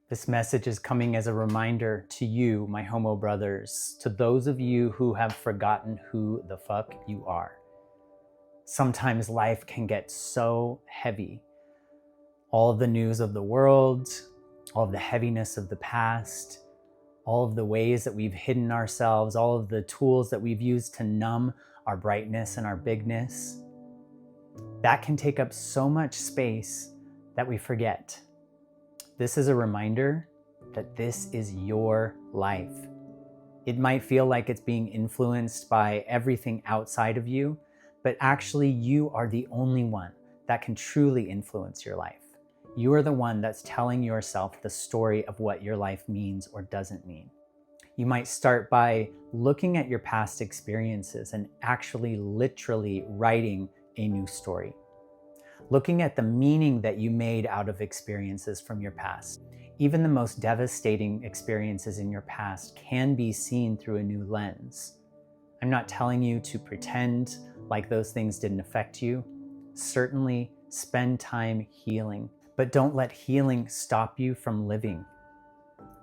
This message is coming as a reminder to you, my homo brothers, to those of you who have forgotten who the fuck you are. Sometimes life can get so heavy. All of the news of the world, all of the heaviness of the past, all of the ways that we've hidden ourselves, all of the tools that we've used to numb our brightness and our bigness, that can take up so much space that we forget. This is a reminder that this is your life. It might feel like it's being influenced by everything outside of you, but actually you are the only one that can truly influence your life. You are the one that's telling yourself the story of what your life means or doesn't mean. You might start by looking at your past experiences and actually literally writing a new story. Looking at the meaning that you made out of experiences from your past. Even the most devastating experiences in your past can be seen through a new lens. I'm not telling you to pretend like those things didn't affect you. Certainly spend time healing, but don't let healing stop you from living.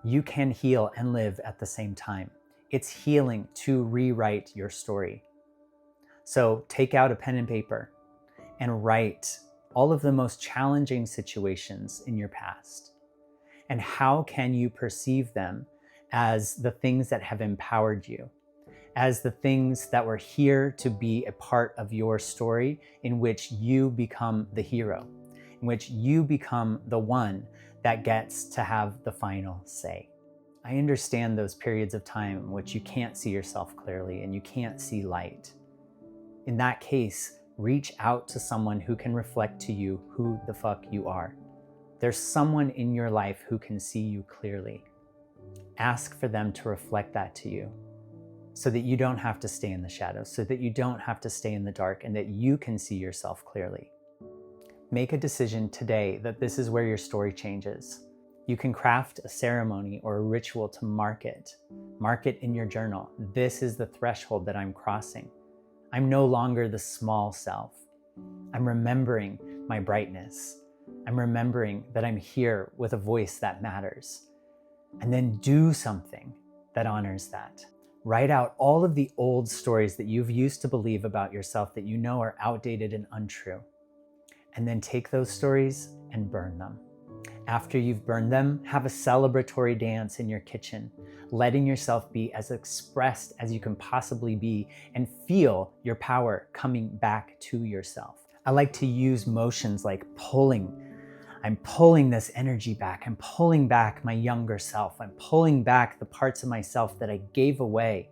You can heal and live at the same time. It's healing to rewrite your story. So take out a pen and paper and write all of the most challenging situations in your past. And how can you perceive them as the things that have empowered you, as the things that were here to be a part of your story in which you become the hero, in which you become the one that gets to have the final say. I understand those periods of time in which you can't see yourself clearly and you can't see light. In that case, reach out to someone who can reflect to you who the fuck you are. There's someone in your life who can see you clearly. Ask for them to reflect that to you so that you don't have to stay in the shadows, so that you don't have to stay in the dark, and that you can see yourself clearly. Make a decision today that this is where your story changes. You can craft a ceremony or a ritual to mark it. Mark it in your journal. This is the threshold that I'm crossing. I'm no longer the small self. I'm remembering my brightness. I'm remembering that I'm here with a voice that matters. And then do something that honors that. Write out all of the old stories that you've used to believe about yourself that you know are outdated and untrue. And then take those stories and burn them. After you've burned them, have a celebratory dance in your kitchen, letting yourself be as expressed as you can possibly be and feel your power coming back to yourself. I like to use motions like pulling. I'm pulling this energy back. I'm pulling back my younger self. I'm pulling back the parts of myself that I gave away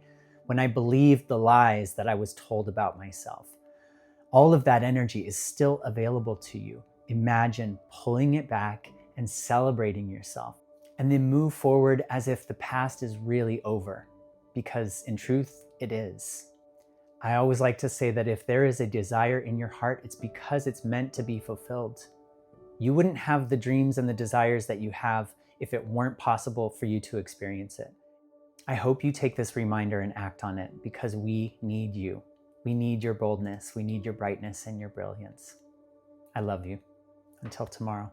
when I believed the lies that I was told about myself. All of that energy is still available to you. Imagine pulling it back and celebrating yourself, and then move forward as if the past is really over, because in truth, it is. I always like to say that if there is a desire in your heart, it's because it's meant to be fulfilled. You wouldn't have the dreams and the desires that you have if it weren't possible for you to experience it. I hope you take this reminder and act on it, because we need you. We need your boldness. We need your brightness and your brilliance. I love you. Until tomorrow.